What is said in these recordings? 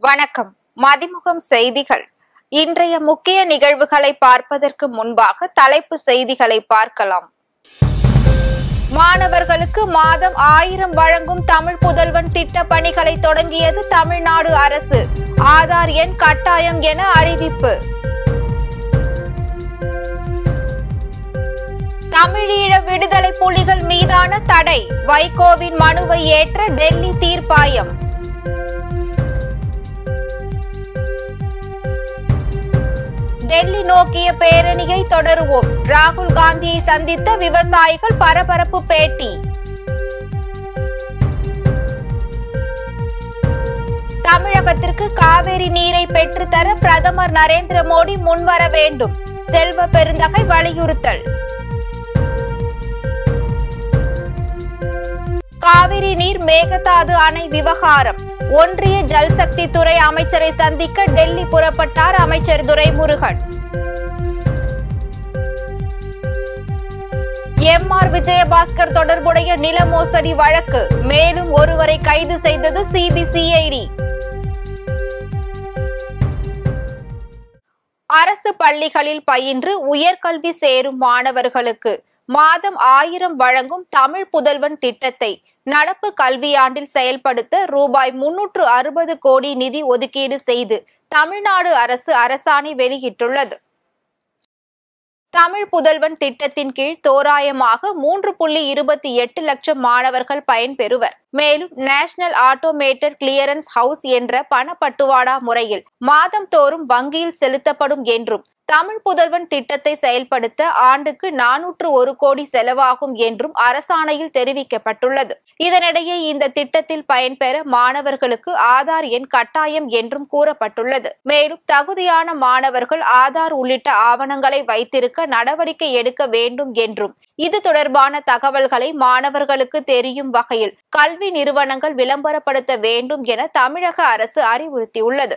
வணக்கம். மதிமுகம் செய்திகள். இன்றைய முக்கிய நிகழ்வுகளை பார்ப்பதற்கு முன்பாக தலைப்பு செய்திகளை பார்க்கலாம். மாணவர்களுக்கு மாதம் 1000 வழங்கும் தமிழ் புதல்வன் திட்ட பணிகளை தொடங்கியது தமிழ்நாடு அரசு. ஆதார் எண் கட்டாயம் என அறிவிப்பு. தமிழீழ விடுதலை புலிகள் மீதான தடை. வைகோவின் மனுவை ஏற்ற டெல்லி தீர்ப்பாயம். டெல்லி நோக்கிய பேரணியை தொடருவோம். ராகுல் காந்தியை சந்தித்த விவசாயிகள் பரபரப்பு பேட்டி. தமிழகத்திற்கு காவிரி நீரை பெற்றுத்தர பிரதமர் நரேந்திர மோடி முன்வர வேண்டும். செல்வ பெருந்தகை வலியுறுத்தல். காவிரி நீர் மேகதாது அணை விவகாரம். ஒன்றிய ஜல்சக்தி துறை அமைச்சரை சந்திக்க டெல்லி புறப்பட்டார் அமைச்சர் துரைமுருகன். எம்.ஆர். விஜயபாஸ்கர் தொடர்புடைய நில மோசடி வழக்கு. மேலும் ஒருவரை கைது செய்தது சிபிசிஐடி. அரசு பள்ளிகளில் பயின்று உயர்கல்வி சேரும் மாணவர்களுக்கு மாதம் 1000 வழங்கும் தமிழ் புதல்வன் திட்டத்தை நடப்பு கல்வியாண்டில் செயல்படுத்த ரூபாய் 360 கோடி நிதி ஒதுக்கீடு செய்து தமிழ்நாடு அரசு அரசாணை வெளியிட்டுள்ளது. தமிழ் புதல்வன் திட்டத்தின் கீழ் தோராயமாக 3.28 லட்சம் மாணவர்கள் பயன்பெறுவர். மேலும் நேஷனல் ஆட்டோமேட்டட் கிளியரன்ஸ் ஹவுஸ் என்ற பணப்பட்டுவாடா முறையில் மாதம் தோறும் வங்கியில் செலுத்தப்படும் என்றும், தமிழ் புதல்வன் திட்டத்தை செயல்படுத்த ஆண்டுக்கு 401 கோடி செலவாகும் என்றும் அரசாணையில் தெரிவிக்கப்பட்டுள்ளது. இதனிடையே இந்த திட்டத்தில் பயன்பெற மாணவர்களுக்கு ஆதார் எண் கட்டாயம் என்றும் கூறப்பட்டுள்ளது. மேலும் தகுதியான மாணவர்கள் ஆதார் உள்ளிட்ட ஆவணங்களை வைத்திருக்க நடவடிக்கை எடுக்க வேண்டும் என்றும், இது தொடர்பான தகவல்களை மாணவர்களுக்கு தெரியும் வகையில் கல்வி நிறுவனங்கள் விளம்பரப்படுத்த வேண்டும் என தமிழக அரசு அறிவுறுத்தியுள்ளது.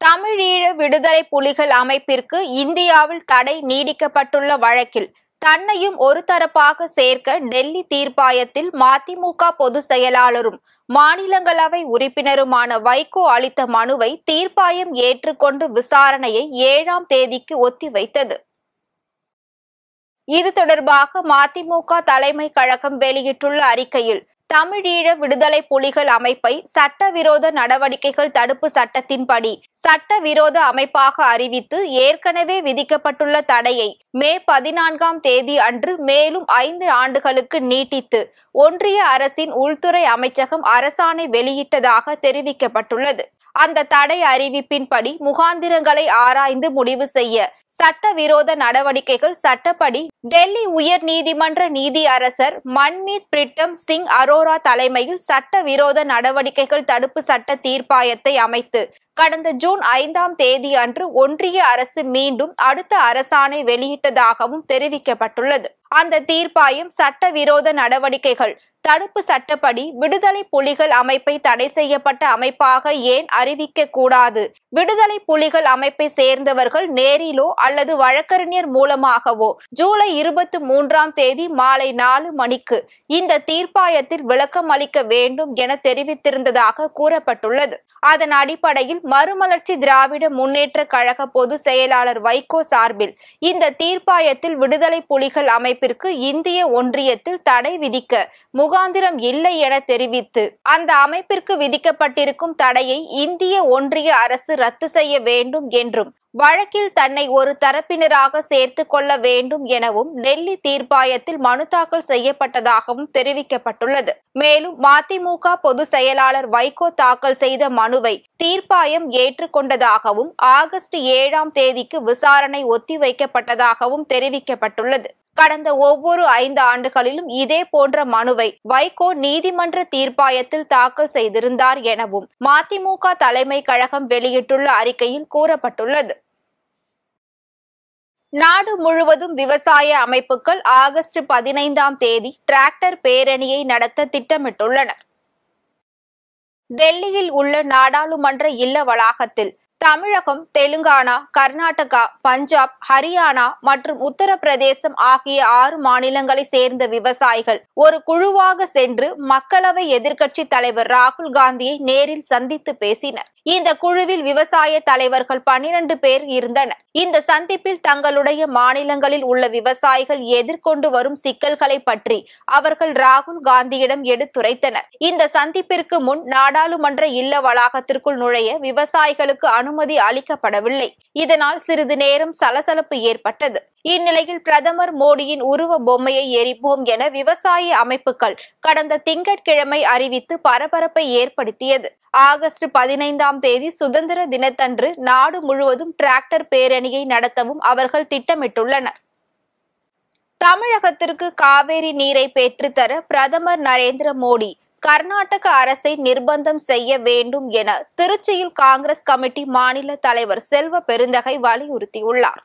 தமிழீழ விடுதலை புலிகள் அமைப்பிற்கு இந்தியாவில் தடை நீடிக்கப்பட்டுள்ள வழக்கில் தன்னையும் ஒரு தரப்பாக சேர்க்க டெல்லி தீர்ப்பாயத்தில் மதிமுக பொதுச் செயலாளரும் மாநிலங்களவை உறுப்பினருமான வைகோ அளித்த மனுவை தீர்ப்பாயம் ஏற்றுக்கொண்டு விசாரணையை 7ஆம் தேதிக்கு ஒத்திவைத்தது. இது தொடர்பாக மதிமுக தலைமை கழகம் வெளியிட்டுள்ள அறிக்கையில், தமிழீழ விடுதலை புலிகள் அமைப்பை சட்டவிரோத நடவடிக்கைகள் தடுப்பு சட்டத்தின்படி சட்டவிரோத அமைப்பாக அறிவித்து ஏற்கனவே விதிக்கப்பட்டுள்ள தடையை மே 14ஆம் தேதி அன்று மேலும் 5 ஆண்டுகளுக்கு நீட்டித்து ஒன்றிய அரசின் உள்துறை அமைச்சகம் அரசாணை வெளியிட்டதாக தெரிவிக்கப்பட்டுள்ளது. அந்த தடை அறிவிப்பின்படி முகாந்திரங்களை ஆராய்ந்து முடிவு செய்ய சட்டவிரோத நடவடிக்கைகள் சட்டப்படி டெல்லி உயர் நீதிமன்ற நீதியரசர் மன்மீத் பிரிட்டம் சிங் அரோரா தலைமையில் சட்டவிரோத நடவடிக்கைகள் தடுப்பு சட்ட தீர்ப்பாயத்தை அமைத்து கடந்த ஜூன் 5ஆம் தேதி அன்று ஒன்றிய அரசு மீண்டும் அடுத்த அரசாணை வெளியிட்டதாகவும் தெரிவிக்கப்பட்டுள்ளது. அந்த தீர்ப்பாயம் சட்டவிரோத நடவடிக்கைகள் தடுப்பு சட்டப்படி விடுதலை புலிகள் அமைப்பை தடை செய்யப்பட்ட அமைப்பாக ஏன் அறிவிக்க கூடாது, விடுதலை புலிகள் அமைப்பை சேர்ந்தவர்கள் நேரிலோ அல்லது வழக்கறிஞர் மூலமாகவோ ஜூலை 23ஆம் தேதி மாலை 4 மணிக்கு இந்த தீர்ப்பாயத்தில் விளக்கம் அளிக்க வேண்டும் என தெரிவித்திருந்ததாக கூறப்பட்டுள்ளது. அதன் அடிப்படையில் மறுமலர்ச்சி திராவிட முன்னேற்ற கழக பொதுச் செயலாளர் வைகோ சார்பில் இந்த தீர்ப்பாயத்தில் விடுதலை புலிகள் அமைப்பிற்கு இந்திய ஒன்றியத்தில் தடை விதிக்க முகாந்திரம் இல்லை என தெரிவித்து அந்த அமைப்பிற்கு விதிக்கப்பட்டிருக்கும் தடையை இந்திய ஒன்றிய அரசு ரத்து செய்ய வேண்டும் என்றும், வழக்கில் தன்னை ஒரு தரப்பினராக சேர்த்து கொள்ள வேண்டும் எனவும் டெல்லி தீர்ப்பாயத்தில் மனு தாக்கல் செய்யப்பட்டதாகவும் தெரிவிக்கப்பட்டுள்ளது. மேலும் மதிமுக பொதுச் செயலாளர் வைகோ தாக்கல் செய்த மனுவை தீர்ப்பாயம் ஏற்றுக்கொண்டதாகவும் ஆகஸ்ட் 7ஆம் தேதிக்கு விசாரணை ஒத்திவைக்கப்பட்டதாகவும் தெரிவிக்கப்பட்டுள்ளது. கடந்த ஒவ்வொரு 5 ஆண்டுகளிலும் இதே போன்ற மனுவை வைகோ நீதிமன்ற தீர்ப்பாயத்தில் தாக்கல் செய்திருந்தார் எனவும் மதிமுக தலைமை கழகம் வெளியிட்டுள்ள அறிக்கையில் கூறப்பட்டுள்ளது. நாடு முழுவதும் விவசாய அமைப்புகள் ஆகஸ்ட் 15ஆம் தேதி டிராக்டர் பேரணியை நடத்த திட்டமிட்டுள்ளனர். டெல்லியில் உள்ள நாடாளுமன்ற இல்ல வளாகத்தில் தமிழகம், தெலுங்கானா, கர்நாடகா, பஞ்சாப், ஹரியானா மற்றும் உத்தரப்பிரதேசம் ஆகிய 6 மாநிலங்களை சேர்ந்த விவசாயிகள் ஒரு குழுவாக சென்று மக்களவை எதிர்க்கட்சி தலைவர் ராகுல் காந்தியை நேரில் சந்தித்து பேசினர். இந்த குழுவில் விவசாய தலைவர்கள் 12 பேர் இருந்தனர். இந்த சந்திப்பில் தங்களுடைய மாநிலங்களில் உள்ள விவசாயிகள் எதிர்கொண்டு வரும் சிக்கல்களை பற்றி அவர்கள் ராகுல் காந்தியிடம் எடுத்துரைத்தனர். இந்த சந்திப்பிற்கு முன் நாடாளுமன்ற இல்ல வளாகத்திற்குள் நுழைய விவசாயிகளுக்கு அனுமதி அளிக்கப்படவில்லை. இதனால் சிறிது நேரம் சலசலப்பு ஏற்பட்டது. இந்நிலையில் பிரதமர் மோடியின் உருவ பொம்மையை எரிப்போம் என விவசாய அமைப்புகள் கடந்த திங்கட்கிழமை அறிவித்து பரபரப்பை ஏற்படுத்தியது. ஆகஸ்ட் 15ஆம் தேதி சுதந்திர தினத்தன்று நாடு முழுவதும் டிராக்டர் பேரணியை நடத்தவும் அவர்கள் திட்டமிட்டுள்ளனர். தமிழகத்திற்கு காவிரி நீரை பெற்றுத்தர பிரதமர் நரேந்திர மோடி கர்நாடக அரசை நிர்பந்தம் செய்ய வேண்டும் என திருச்சியில் காங்கிரஸ் கமிட்டி மாநில தலைவர் செல்வ பெருந்தகை வலியுறுத்தியுள்ளார்.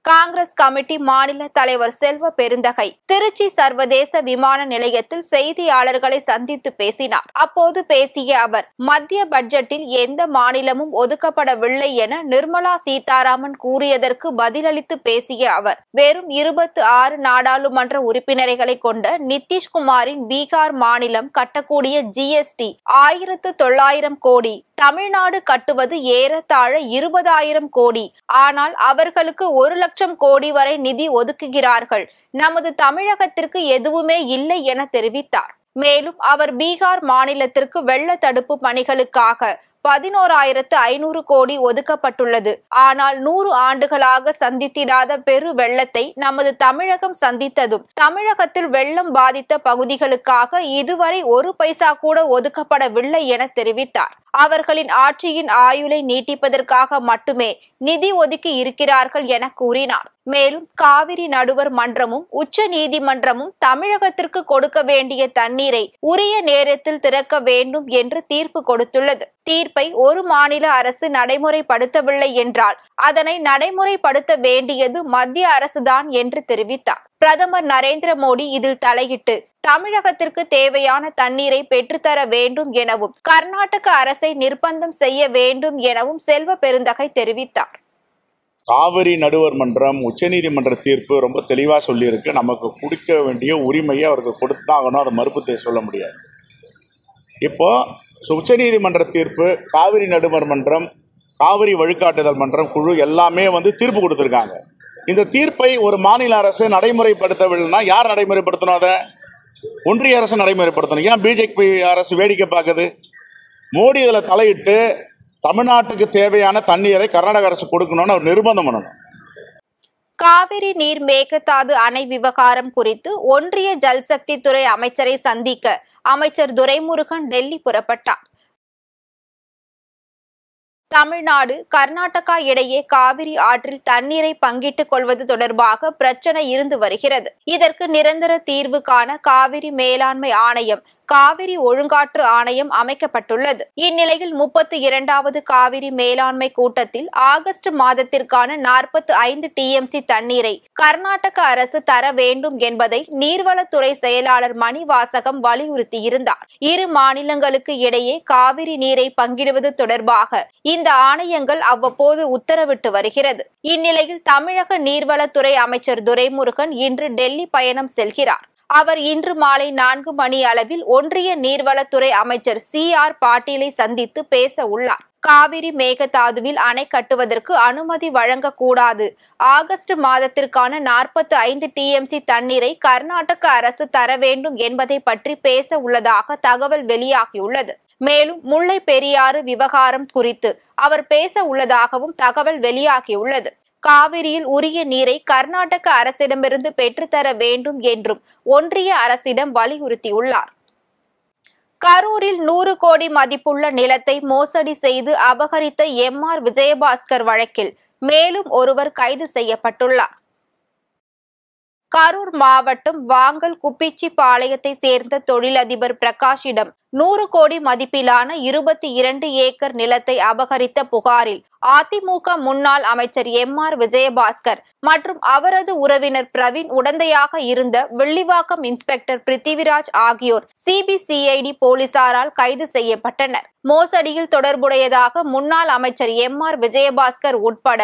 காங்கிரஸ் கமிட்டி மாநில தலைவர் செல்வ பெருந்தகை திருச்சி சர்வதேச விமான நிலையத்தில் செய்தியாளர்களை சந்தித்து பேசினார். அப்போது பேசிய அவர், மத்திய பட்ஜெட்டில் எந்த மாநிலமும் ஒதுக்கப்படவில்லை என நிர்மலா சீதாராமன் கூறியதற்கு பதிலளித்து பேசிய அவர், வெறும் 26 நாடாளுமன்ற உறுப்பினர்களை கொண்ட நிதிஷ்குமாரின் பீகார் மாநிலம் கட்டக்கூடிய GST 1900 கோடி, தமிழ்நாடு கட்டுவது ஏறத்தாழ 20,000 கோடி. ஆனால் அவர்களுக்கு 1 லட்சம் கோடி வரை நிதி ஒதுக்குகிறார்கள். நமது தமிழகத்திற்கு எதுவுமே இல்லை என தெரிவித்தார். மேலும் அவர் பீகார் மாநிலத்திற்கு வெள்ள தடுப்பு பணிகளுக்காக 11,500 கோடி ஒதுக்கப்பட்டுள்ளது. ஆனால் 100 ஆண்டுகளாக சந்தித்திடாத பெரு வெள்ளத்தை நமது தமிழகம் சந்தித்ததும் தமிழகத்தில் வெள்ளம் பாதித்த பகுதிகளுக்காக இதுவரை 1 பைசா கூட ஒதுக்கப்படவில்லை என தெரிவித்தார். அவர்களின் ஆட்சியின் ஆயுளை நீட்டிப்பதற்காக மட்டுமே நிதி ஒதுக்கி இருக்கிறார்கள் என கூறினார். மேலும் காவிரி நடுவர் மன்றமும் உச்ச நீதிமன்றமும் தமிழகத்திற்கு கொடுக்க வேண்டிய தண்ணீரை உரிய நேரத்தில் திறக்க வேண்டும் என்று தீர்ப்பு கொடுத்துள்ளது. தீர்ப்பை ஒரு மாநில அரசு நடைமுறைப்படுத்தவில்லை என்றால் அதனை நடைமுறைப்படுத்த வேண்டியது மத்திய அரசுதான் என்று தெரிவித்தார். பிரதமர் நரேந்திர மோடி இதில் தலையிட்டு தமிழகத்திற்கு தேவையான தண்ணீரை பெற்றுத்தர வேண்டும் எனவும் கர்நாடக அரசை நிர்பந்தம் செய்ய வேண்டும் எனவும் செல்வ பெருந்தகை தெரிவித்தார். காவிரி நடுவர் மன்றம் உச்சநீதிமன்ற தீர்ப்பு ரொம்ப தெளிவாக சொல்லியிருக்கு. நமக்கு கொடுக்க வேண்டிய உரிமையை அவருக்கு கொடுத்து தான் ஆகணும். அதை மறுப்பு சொல்ல முடியாது. இப்போது உச்சநீதிமன்ற தீர்ப்பு, காவிரி நடுவர் மன்றம், காவிரி வழிகாட்டுதல் மன்றம் குழு எல்லாமே தீர்ப்பு கொடுத்துருக்காங்க. இந்த தீர்ப்பை ஒரு மாநில அரசு நடைமுறைப்படுத்தவில்லைன்னா யார் நடைமுறைப்படுத்தணும்? அதை ஒன்றிய அரசு நடைமுறைப்படுத்தணும். ஏன் பிஜேபி அரசு வேடிக்கை பார்க்குது? மோடி இதில் தலையிட்டு தமிழ்நாட்டுக்கு தேவையான தண்ணீரை கர்நாடக அரசு கொடுக்கணும்னு அவர் நிர்பந்தம் பண்ணணும். காவிரி நீர் மேகதாது அணை விவகாரம் குறித்து ஒன்றிய ஜல்சக்தி துறை அமைச்சரை சந்திக்க அமைச்சர் துரைமுருகன் டெல்லி புறப்பட்டார். தமிழ்நாடு, கர்நாடகா இடையே காவிரி ஆற்றில் தண்ணீரை பங்கிட்டுக் கொள்வது தொடர்பாக பிரச்சனை இருந்து வருகிறது. இதற்கு நிரந்தர தீர்வு காண காவிரி மேலாண்மை ஆணையம், காவிரி ஒழுங்காற்று ஆணையம் அமைக்கப்பட்டுள்ளது. இந்நிலையில் 32வது காவிரி மேலாண்மை கூட்டத்தில் ஆகஸ்ட் மாதத்திற்கான 45 TMC தண்ணீரை கர்நாடக அரசு தர வேண்டும் என்பதை நீர்வளத்துறை செயலாளர் மணிவாசகம் வலியுறுத்தியிருந்தார். இரு மாநிலங்களுக்கு இடையே காவிரி நீரை பங்கிடுவது தொடர்பாக இந்த ஆணையங்கள் அவ்வப்போது உத்தரவிட்டு வருகிறது. இந்நிலையில் தமிழக நீர்வளத்துறை அமைச்சர் துரைமுருகன் இன்று டெல்லி பயணம் செல்கிறார். அவர் இன்று மாலை 4 மணி அளவில் ஒன்றிய நீர்வளத்துறை அமைச்சர் CR பாட்டீலை சந்தித்து பேச உள்ளார். காவிரி மேகதாதுவில் அணை கட்டுவதற்கு அனுமதி வழங்கக்கூடாது, ஆகஸ்ட் மாதத்திற்கான 45 TMC தண்ணீரை கர்நாடக அரசு தர வேண்டும் என்பதை பற்றி பேச உள்ளதாக தகவல் வெளியாகியுள்ளது. மேலும் முல்லை பெரியாறு விவகாரம் குறித்து அவர் பேச உள்ளதாகவும் தகவல் வெளியாகியுள்ளது. காவிரியில் உரிய நீரை கர்நாடக அரசிடமிருந்து பெற்றுத்தர வேண்டும் என்றும் ஒன்றிய அரசிடம் வலியுறுத்தியுள்ளார். கரூரில் 100 கோடி மதிப்புள்ள நிலத்தை மோசடி செய்து அபகரித்த MR விஜயபாஸ்கர் வழக்கில் மேலும் ஒருவர் கைது செய்யப்பட்டுள்ளார். கரூர் மாவட்டம் வாங்கல் குப்பிச்சி பாளையத்தை சேர்ந்த தொழிலதிபர் பிரகாஷிடம் 100 கோடி மதிப்பிலான 22 ஏக்கர் நிலத்தை அபகரித்த புகாரில் அதிமுக முன்னாள் அமைச்சர் எம்.ஆர். விஜயபாஸ்கர் மற்றும் அவரது உறவினர் பிரவீன் உடந்தையாக இருந்த வில்லிவாக்கம் இன்ஸ்பெக்டர் பிருத்திவிராஜ் ஆகியோர் சிபிசிஐடி போலீசாரால் கைது செய்யப்பட்டனர். மோசடியில் தொடர்புடையதாக முன்னாள் அமைச்சர் எம்.ஆர். விஜயபாஸ்கர் உட்பட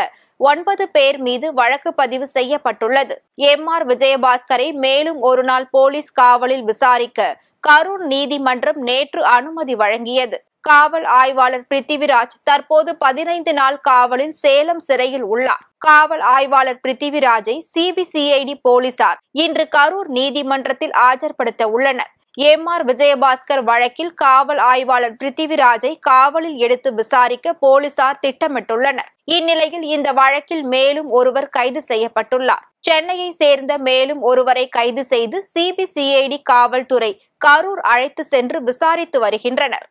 9 பேர் மீது வழக்கு பதிவு செய்யப்பட்டுள்ளது. எம்.ஆர். விஜயபாஸ்கரை மேலும் ஒரு நாள் போலீஸ் காவலில் விசாரிக்க கரூர் நீதிமன்றம் நேற்று அனுமதி வழங்கியது. காவல் ஆய்வாளர் பிருத்திவிராஜ் தற்போது 15 நாள் காவலில் சேலம் சிறையில் உள்ளார். காவல் ஆய்வாளர் பிருத்திவிராஜை சிபிசிஐடி போலீசார் இன்று கரூர் நீதிமன்றத்தில் ஆஜர்படுத்த உள்ளனர். எம்.ஆர். விஜயபாஸ்கர் வழக்கில் காவல் ஆய்வாளர் பிருத்திவிராஜை காவலில் எடுத்து விசாரிக்க போலீசார் திட்டமிட்டுள்ளனர். இந்நிலையில் இந்த வழக்கில் மேலும் ஒருவர் கைது செய்யப்பட்டுள்ளார். சென்னையை சேர்ந்த மேலும் ஒருவரை கைது செய்து சிபிசிஐடி காவல்துறை கரூர் அழைத்து சென்று விசாரித்து வருகின்றனர்.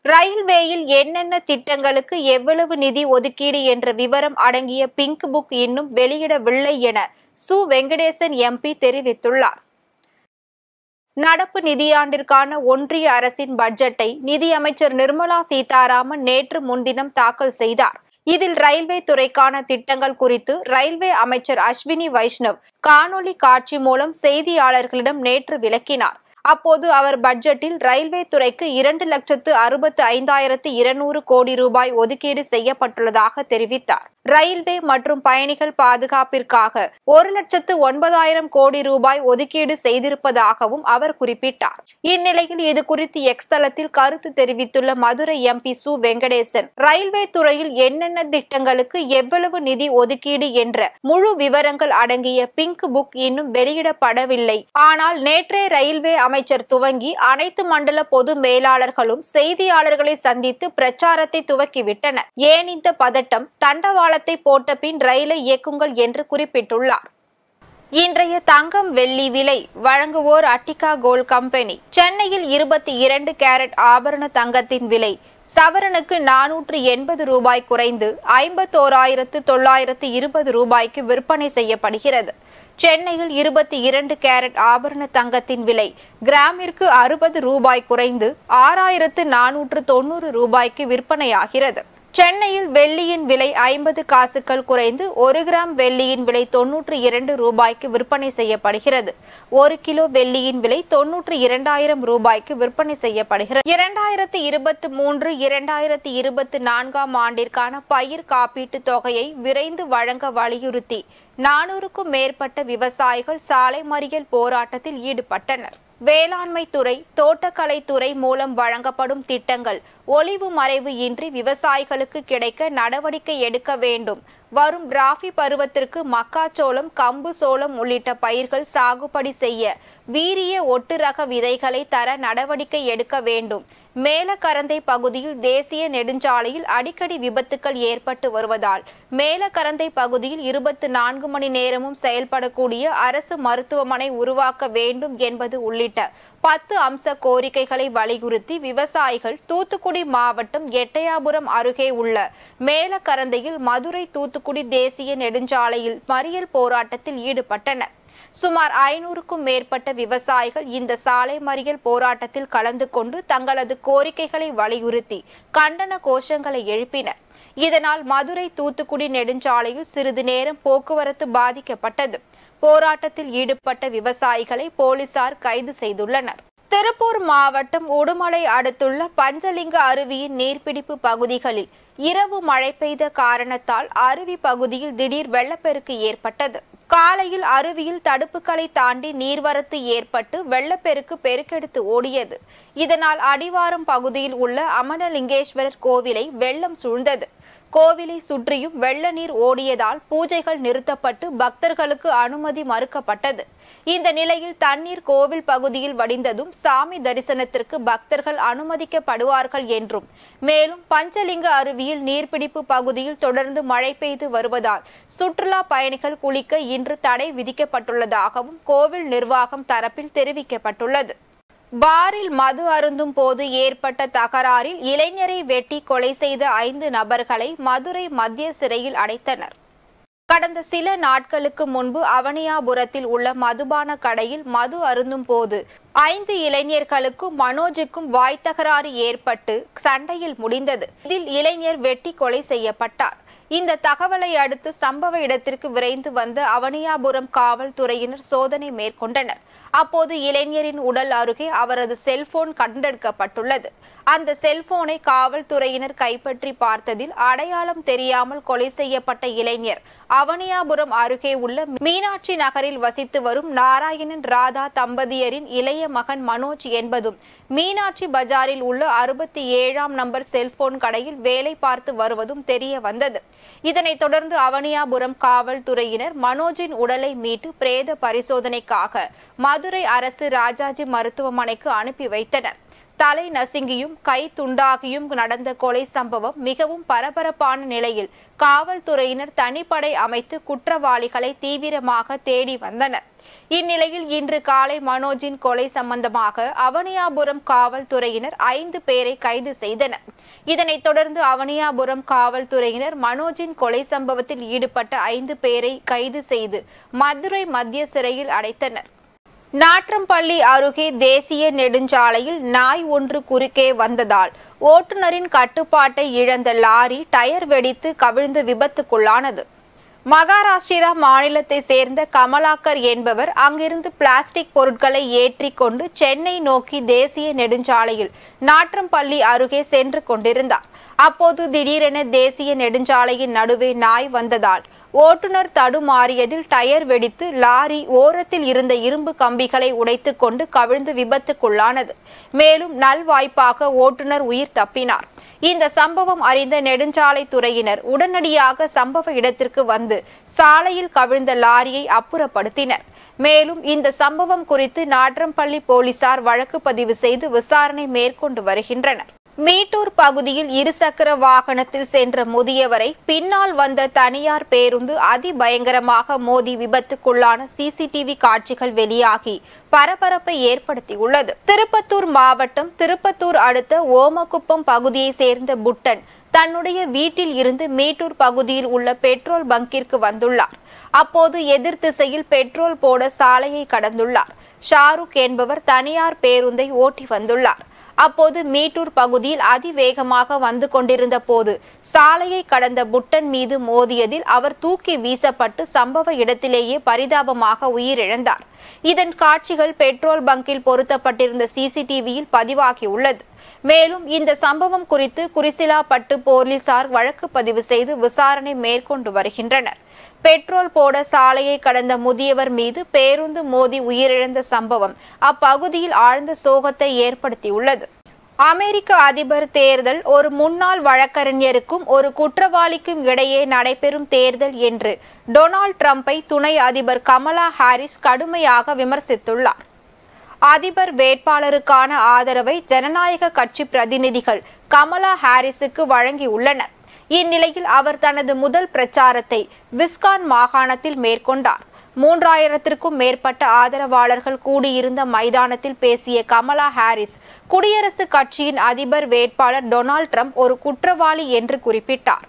ரயில்வேயில் என்னென்ன திட்டங்களுக்கு எவ்வளவு நிதி ஒதுக்கீடு என்ற விவரம் அடங்கிய பிங்க் புக் இன்னும் வெளியிடவில்லை என சு. வெங்கடேசன் எம்பி தெரிவித்துள்ளார். நடப்பு நிதியாண்டிற்கான ஒன்றிய அரசின் பட்ஜெட்டை நிதியமைச்சர் நிர்மலா சீதாராமன் நேற்று முன்தினம் தாக்கல் செய்தார். இதில் ரயில்வே துறைக்கான திட்டங்கள் குறித்து ரயில்வே அமைச்சர் அஸ்வினி வைஷ்ணவ் காணொலி காட்சி மூலம் செய்தியாளர்களிடம் நேற்று விளக்கினார். அப்போது அவர் பட்ஜெட்டில் ரயில்வே துறைக்கு 2,65,200 கோடி ரூபாய் ஒதுக்கீடு செய்யப்பட்டுள்ளதாக தெரிவித்தார். ரயில்வே மற்றும் பயணிகள் பாதுகாப்பிற்காக 1,09,000 கோடி ரூபாய் ஒதுக்கீடு செய்திருப்பதாகவும் அவர் குறிப்பிட்டார். இந்நிலையில் இது குறித்து எக்ஸ் தளத்தில் கருத்து தெரிவித்துள்ள மதுரை எம்பி சு. வெங்கடேசன், ரயில்வே துறையில் என்னென்ன திட்டங்களுக்கு எவ்வளவு நிதி ஒதுக்கீடு என்ற முழு விவரங்கள் அடங்கிய பிங்க் புக் இன்னும் வெளியிடப்படவில்லை. ஆனால் நேற்றே ரயில்வே அமைச்சர் துவங்கி அனைத்து மண்டல பொது மேலாளர்களும் செய்தியாளர்களை சந்தித்து பிரச்சாரத்தை துவக்கிவிட்டனர். ஏன் இந்த பதட்டம்? தண்டவாளத்தை போட்ட பின் ரயிலை இயக்குங்கள் என்று குறிப்பிட்டுள்ளார். இன்றைய தங்கம் வெள்ளி விலை வழங்குவோர் அட்டிகா கோல்ட் கம்பெனி. சென்னையில் 22 கேரட் ஆபரண தங்கத்தின் விலை சவரனுக்கு 480 ரூபாய் குறைந்து 51,920 ரூபாய்க்கு விற்பனை செய்யப்படுகிறது. சென்னையில் 22 கேரட் ஆபரண தங்கத்தின் விலை கிராமிற்கு 60 ரூபாய் குறைந்து 6,490 ரூபாய்க்கு விற்பனையாகிறது. சென்னையில் வெள்ளியின் விலை 50 காசுகள் குறைந்து 1 கிராம் வெள்ளியின் விலை 92 ரூபாய்க்கு விற்பனை செய்யப்படுகிறது. 1 கிலோ வெள்ளியின் விலை 92,000 ரூபாய்க்கு விற்பனை செய்யப்படுகிறது. 2023-2024 ஆண்டிற்கான பயிர் காப்பீட்டு தொகையை விரைந்து வழங்க வலியுறுத்தி 400க்கும் மேற்பட்ட விவசாயிகள் சாலை மறியல் போராட்டத்தில் ஈடுபட்டனர். வேளாண்மை துறை, தோட்டக்கலைத்துறை மூலம் வழங்கப்படும் திட்டங்கள் ஒளிவு மறைவு இன்றி விவசாயிகளுக்கு கிடைக்க நடவடிக்கை எடுக்க வேண்டும். வரும் ராபி பருவத்திற்கு மக்காச்சோளம், கம்பு சோளம் உள்ளிட்ட பயிர்கள் சாகுபடி செய்ய வீரிய ஒட்டு ரக விதைகளை தர நடவடிக்கை எடுக்க வேண்டும். மேலக்கரந்தை பகுதியில் தேசிய நெடுஞ்சாலையில் அடிக்கடி விபத்துக்கள் ஏற்பட்டு வருவதால் மேலக்கரந்தை பகுதியில் 24 மணி நேரமும் செயல்படக்கூடிய அரசு மருத்துவமனை உருவாக்க வேண்டும் என்பது உள்ளிட்ட 10 அம்ச கோரிக்கைகளை வலியுறுத்தி விவசாயிகள் தூத்துக்குடி மாவட்டம் எட்டயாபுரம் அருகே உள்ள மேலக்கரந்தையில் மதுரை தூத்துக்குடி தேசிய நெடுஞ்சாலையில் மறியல் போராட்டத்தில் ஈடுபட்டனர். சுமார் 500க்கும் மேற்பட்ட விவசாயிகள் இந்த சாலை மறியல் போராட்டத்தில் கலந்து கொண்டு தங்களது கோரிக்கைகளை வலியுறுத்தி கண்டன கோஷங்களை எழுப்பினர். இதனால் மதுரை தூத்துக்குடி நெடுஞ்சாலையில் சிறிது நேரம் போக்குவரத்து பாதிக்கப்பட்டது. போராட்டத்தில் ஈடுபட்ட விவசாயிகளை போலீசார் கைது செய்துள்ளனர். திருப்பூர் மாவட்டம் உடுமலை அடுத்துள்ள பஞ்சலிங்க அருவியின் நீர்பிடிப்பு பகுதிகளில் இரவு மழை பெய்த காரணத்தால் அருவி பகுதியில் திடீர் வெள்ளப்பெருக்கு ஏற்பட்டது. காலையில் அருவியில் தடுப்புகளை தாண்டி நீர்வரத்து ஏற்பட்டு வெள்ளப்பெருக்கு பெருக்கெடுத்து ஓடியது. இதனால் அடிவாரம் பகுதியில் உள்ள அமனலிங்கேஸ்வரர் கோவிலை வெள்ளம் சூழ்ந்தது. கோவிலை சுற்றியும் வெள்ள நீர் ஓடியதால் பூஜைகள் நிறுத்தப்பட்டு பக்தர்களுக்கு அனுமதி மறுக்கப்பட்டது. இந்த நிலையில் தண்ணீர் கோவில் பகுதியில் வடிந்ததும் சாமி தரிசனத்திற்கு பக்தர்கள் அனுமதிக்கப்படுவார்கள் என்றும், மேலும் பஞ்சலிங்க அருவியில் நீர்பிடிப்பு பகுதியில் தொடர்ந்து மழை பெய்து வருவதால் சுற்றுலா பயணிகள் குளிக்க இன்று தடை விதிக்கப்பட்டுள்ளதாகவும் கோவில் நிர்வாகம் தரப்பில் தெரிவிக்கப்பட்டுள்ளது. பாரில் மது அருந்தும் போது ஏற்பட்ட தகராறில் இளைஞரை வெட்டி கொலை செய்த 5 நபர்களை மதுரை மத்திய சிறையில் அடைத்தனர். கடந்த சில நாட்களுக்கு முன்பு அவனியாபுரத்தில் உள்ள மதுபான கடையில் மது அருந்தும் போது 5 இளைஞர்களுக்கும் மனோஜுக்கும் வாய் தகராறு ஏற்பட்டு சண்டையில் முடிந்தது. இதில் இளைஞர் வெட்டி கொலை செய்யப்பட்டார். இந்த தகவலை அடுத்து சம்பவ இடத்திற்கு விரைந்து வந்த அவனியாபுரம் காவல்துறையினர் சோதனை மேற்கொண்டனர். அப்போது இளைஞரின் உடல் அருகே அவரது செல்போன் கண்டெடுக்கப்பட்டுள்ளது. அந்த செல்போனை காவல்துறையினர் கைப்பற்றி பார்த்ததில் அடையாளம் தெரியாமல் கொலை செய்யப்பட்ட இளைஞர் அவனியாபுரம் அருகே உள்ள மீனாட்சி நகரில் வசித்து வரும் நாராயணன் ராதா தம்பதியரின் இளைய மகன் மனோஜ் என்பதும் மீனாட்சி பஜாரில் உள்ள 67ஆம் நம்பர் செல்போன் கடையில் வேலை பார்த்து வருவதும் தெரிய வந்தது. இதனைத் தொடர்ந்து அவனியாபுரம் காவல்துறையினர் மனோஜின் உடலை மீட்டு பிரேத பரிசோதனைக்காக மதுரை அரசு ராஜாஜி மருத்துவமனைக்கு அனுப்பி வைத்தனர். தலை நசுங்கியும் கை துண்டாகியும் நடந்த கொலை சம்பவம் மிகவும் பரபரப்பான நிலையில் காவல்துறையினர் தனிப்படை அமைத்து குற்றவாளிகளை தீவிரமாக தேடி வந்தனர். இந்நிலையில் இன்று காலை மனோஜின் கொலை சம்பந்தமாக அவனியாபுரம் காவல்துறையினர் 5 பேரை கைது செய்தனர். இதனைத் தொடர்ந்து அவனியாபுரம் காவல்துறையினர் மனோஜின் கொலை சம்பவத்தில் ஈடுபட்ட 5 பேரை கைது செய்து மதுரை மத்திய சிறையில் அடைத்தனர். நாற்றம்பள்ளி அருகே தேசிய நெடுஞ்சாலையில் நாய் ஒன்று குறுக்கே வந்ததால் ஓட்டுநரின் கட்டுப்பாட்டை இழந்த லாரி டயர் வெடித்து கவிழ்ந்து விபத்துக்குள்ளானது. மகாராஷ்டிரா மாநிலத்தை சேர்ந்த கமலாக்கர் என்பவர் அங்கிருந்து பிளாஸ்டிக் பொருட்களை ஏற்றிக் கொண்டு சென்னை நோக்கி தேசிய நெடுஞ்சாலையில் நாற்றம்பள்ளி அருகே சென்று கொண்டிருந்தார். அப்போது திடீரென தேசிய நெடுஞ்சாலையின் நடுவே நாய் வந்ததால் ஓட்டுநர் தடுமாறியதில் டயர் வெடித்து லாரி ஓரத்தில் இருந்த இரும்பு கம்பிகளை உடைத்துக் கொண்டு கவிழ்ந்து விபத்துக்குள்ளானது. மேலும் நல்வாய்ப்பாக ஓட்டுநர் உயிர் தப்பினார். இந்த சம்பவம் அறிந்த நெடுஞ்சாலை துறையினர் உடனடியாக சம்பவ இடத்திற்கு வந்து சாலையில் கவிழ்ந்த லாரியை அப்புறப்படுத்தினர். மேலும் இந்த சம்பவம் குறித்து நாற்றம்பள்ளி போலீசார் வழக்கு பதிவு செய்து விசாரணை மேற்கொண்டு வருகின்றனர். மீட்டூர் பகுதியில் இருசக்கர வாகனத்தில் சென்ற முதியவரை பின்னால் வந்த தனியார் பேருந்து அதிபயங்கரமாக மோதி விபத்துக்குள்ளான சிசிடிவி காட்சிகள் வெளியாகி பரபரப்பை ஏற்படுத்தியுள்ளது. திருப்பத்தூர் மாவட்டம் திருப்பத்தூர் அடுத்த ஓமக்குப்பம் பகுதியை சேர்ந்த புட்டன் தன்னுடைய வீட்டில் இருந்து மீட்டூர் பகுதியில் உள்ள பெட்ரோல் பங்கிற்கு வந்துள்ளார். அப்போது எதிர் திசையில் பெட்ரோல் போட சாலையை கடந்துள்ளார். ஷாருக் என்பவர் தனியார் பேருந்தை ஓட்டி வந்துள்ளார். அப்போது மீட்டூர் பகுதியில் அதிவேகமாக வந்து கொண்டிருந்த போது சாலையை கடந்த புட்டன் மீது மோதியதில் அவர் தூக்கி வீசப்பட்டு சம்பவ இடத்திலேயே பரிதாபமாக உயிரிழந்தார். இதன் காட்சிகள் பெட்ரோல் பங்கில் பொருத்தப்பட்டிருந்த சிசிடிவியில் பதிவாகியுள்ளது. மேலும் இந்த சம்பவம் குறித்து குறிசிலாப்பட்டு போலீசார் வழக்கு பதிவு செய்து விசாரணை மேற்கொண்டு வருகின்றனர். பெட்ரோல் போட சாலையை கடந்த முதியவர் மீது பேருந்து மோதி உயிரிழந்த சம்பவம் அப்பகுதியில் ஆழ்ந்த சோகத்தை ஏற்படுத்தியுள்ளது. அமெரிக்க அதிபர் தேர்தல் ஒரு முன்னாள் வழக்கறிஞருக்கும் ஒரு குற்றவாளிக்கும் இடையே நடைபெறும் தேர்தல் என்று டொனால்ட் ட்ரம்பை துணை அதிபர் கமலா ஹாரிஸ் கடுமையாக விமர்சித்துள்ளார். அதிபர் வேட்பாளருக்கான ஆதரவை ஜனநாயக கட்சி பிரதிநிதிகள் கமலா ஹாரிஸுக்கு வழங்கியுள்ளனர். இந்நிலையில் அவர் தனது முதல் பிரச்சாரத்தை விஸ்கான் மாகாணத்தில் மேற்கொண்டார். 3000த்திற்கும் மேற்பட்ட ஆதரவாளர்கள் கூடியிருந்த மைதானத்தில் பேசிய கமலா ஹாரிஸ் குடியரசுக் கட்சியின் அதிபர் வேட்பாளர் டொனால்ட் ட்ரம்ப் ஒரு குற்றவாளி என்று குறிப்பிட்டார்.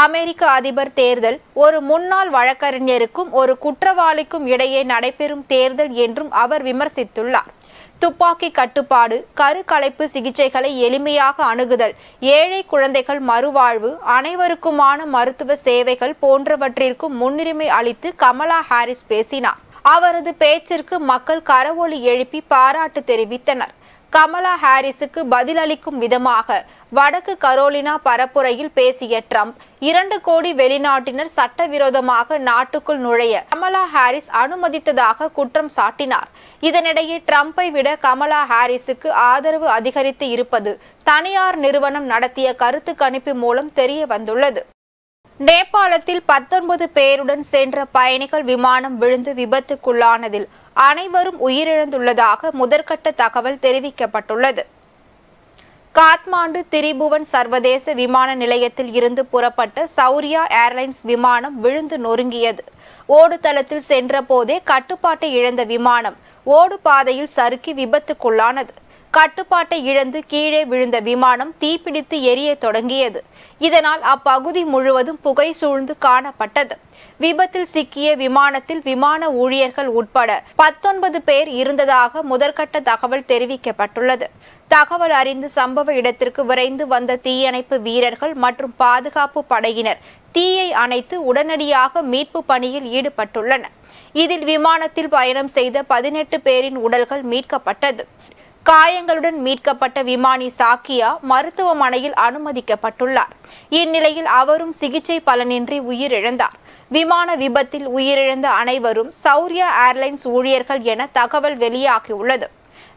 அமெரிக்க அதிபர் தேர்தல் ஒரு முன்னாள் வழக்கறிஞருக்கும் ஒரு குற்றவாளிக்கும் இடையே நடைபெறும் தேர்தல் என்றும் அவர் விமர்சித்துள்ளார். துப்பாக்கி கட்டுப்பாடு, கருக்கலைப்பு சிகிச்சைகளை எளிமையாக அணுகுதல், ஏழை குழந்தைகள் மறுவாழ்வு, அனைவருக்குமான மருத்துவ சேவைகள் போன்றவற்றிற்கும் முன்னுரிமை அளித்து கமலா ஹாரிஸ் பேசினார். அவரது பேச்சிற்கு மக்கள் கரவொலி எழுப்பி பாராட்டு தெரிவித்தனர். கமலா ஹாரிஸுக்கு பதிலளிக்கும் விதமாக வடக்கு கரோலினா பரப்புரையில் பேசிய ட்ரம்ப் 2 கோடி வெளிநாட்டினர் சட்டவிரோதமாக நாட்டுக்குள் நுழைய கமலா ஹாரிஸ் அனுமதித்ததாக குற்றம் சாட்டினார். இதனிடையே ட்ரம்பை விட கமலா ஹாரிஸுக்கு ஆதரவு அதிகரித்து இருப்பது தனியார் நிறுவனம் நடத்திய கருத்து கணிப்பு மூலம் தெரிய வந்துள்ளது. நேபாளத்தில் 19 பேருடன் சென்ற பயணிகள் விமானம் விழுந்து விபத்துக்குள்ளானதில் அனைவரும் உயிரிழந்துள்ளதாக முதற்கட்ட தகவல் தெரிவிக்கப்பட்டுள்ளது. காத்மாண்டு திரிபுவன் சர்வதேச விமான நிலையத்தில் இருந்து புறப்பட்ட சௌரியா ஏர்லைன்ஸ் விமானம் விழுந்து நொறுங்கியது. ஓடுதளத்தில் சென்ற போதே கட்டுப்பாட்டை இழந்த விமானம் ஓடு பாதையில் சறுக்கி விபத்துக்குள்ளானது. கட்டுப்பாட்டை இழந்து கீழே விழுந்த விமானம் தீப்பிடித்து எரிய தொடங்கியது. இதனால் அப்பகுதி முழுவதும் புகை சூழ்ந்து காணப்பட்டது. விபத்தில் சிக்கிய விமானத்தில் விமான ஊழியர்கள் உட்பட 19 பேர் இருந்ததாக முதற்கட்ட தகவல் தெரிவிக்கப்பட்டுள்ளது. தகவல் அறிந்து சம்பவ இடத்திற்கு விரைந்து வந்த தீயணைப்பு வீரர்கள் மற்றும் பாதுகாப்பு படையினர் தீயை அணைத்து உடனடியாக மீட்பு பணியில் ஈடுபட்டுள்ளனர். இதில் விமானத்தில் பயணம் செய்த 18 பேரின் உடல்கள் மீட்கப்பட்டது. காயங்களுடன் மீட்கப்பட்ட விமானி சாக்கியா மருத்துவமனையில் அனுமதிக்கப்பட்டுள்ளார். இந்நிலையில் அவரும் சிகிச்சை பலனின்றி உயிரிழந்தார். விமான விபத்தில் உயிரிழந்த அனைவரும் சௌரியா ஏர்லைன்ஸ் ஊழியர்கள் என தகவல் வெளியாகியுள்ளது.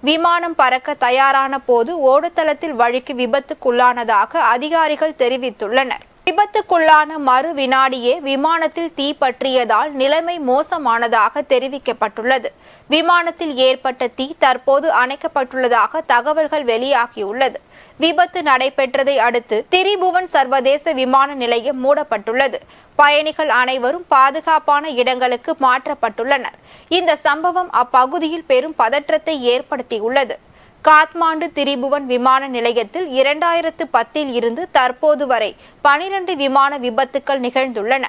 விமானம் பறக்க தயாரான போது ஓடுதளத்தில் வழுக்கி விபத்துக்குள்ளானதாக அதிகாரிகள் தெரிவித்துள்ளனர். விபத்துக்குள்ளான மறு வினாடியே விமானத்தில் தீ பற்றியதால் நிலைமை மோசமானதாக தெரிவிக்கப்பட்டுள்ளது. விமானத்தில் ஏற்பட்ட தீ தற்போது அணைக்கப்பட்டுள்ளதாக தகவல்கள் வெளியாகியுள்ளது. விபத்து நடைபெற்றதை அடுத்து திரிபுவன் சர்வதேச விமான நிலையம் மூடப்பட்டுள்ளது. பயணிகள் அனைவரும் பாதுகாப்பான இடங்களுக்கு மாற்றப்பட்டுள்ளனர். இந்த சம்பவம் அப்பகுதியில் பெரும் பதற்றத்தை ஏற்படுத்தியுள்ளது. காத்மாண்டு திரிபுவன் விமான நிலையத்தில் 2010 இருந்து தற்போது வரை 12 விமான விபத்துக்கள் நிகழ்ந்துள்ளன.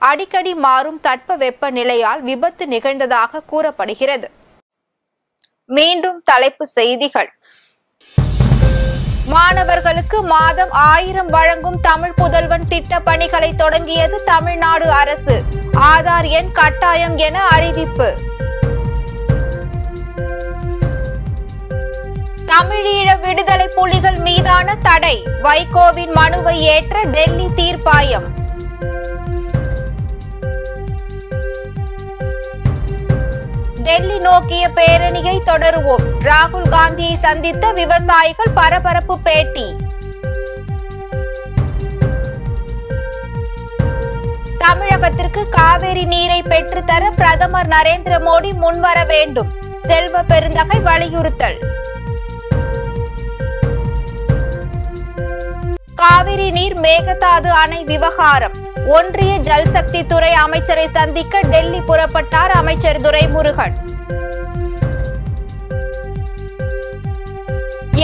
அடிக்கடி மாறும் தட்பவெப்ப நிலையால் விபத்து நிகழ்ந்ததாக கூறப்படுகிறது. மீண்டும் தலைப்பு செய்திகள். மாணவர்களுக்கு மாதம் 1000 வழங்கும் தமிழ் புதல்வன் திட்ட பணிகளை தொடங்கியது தமிழ்நாடு அரசு. ஆதார் எண் கட்டாயம் என அறிவிப்பு. தமிழீழ விடுதலை புலிகள் மீதான தடை. வைகோவின் மனுவை ஏற்ற டெல்லி தீர்ப்பாயம். டெல்லி நோக்கிய பேரணியை தொடருவோம். ராகுல் காந்தியை சந்தித்த விவசாயிகள் பரபரப்பு பேட்டி. தமிழகத்திற்கு காவிரி நீரை பெற்றுத்தர பிரதமர் நரேந்திர மோடி முன்வர வேண்டும். செல்வ பெருந்தகை வலியுறுத்தல். காவிரி நீர் மேகதாது அணை விவகாரம். ஒன்றிய ஜல்சக்தி துறை அமைச்சரை சந்திக்க டெல்லி புறப்பட்டார் அமைச்சர் துரைமுருகன்.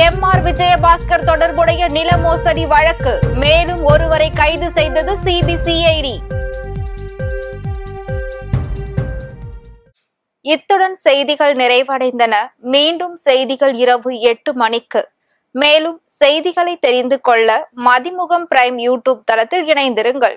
MR விஜயபாஸ்கர் தொடர்புடைய நில மோசடி வழக்கு. மேலும் ஒருவரை கைது செய்தது CBCID. இத்துடன் செய்திகள் நிறைவடைந்தன. மீண்டும் செய்திகள் இரவு 8 மணிக்கு. மேலும் செய்திகளை தெரிந்து கொள்ள மதிமுகம் பிரைம் யூடியூப் தளத்தில் இணைந்திருங்கள்.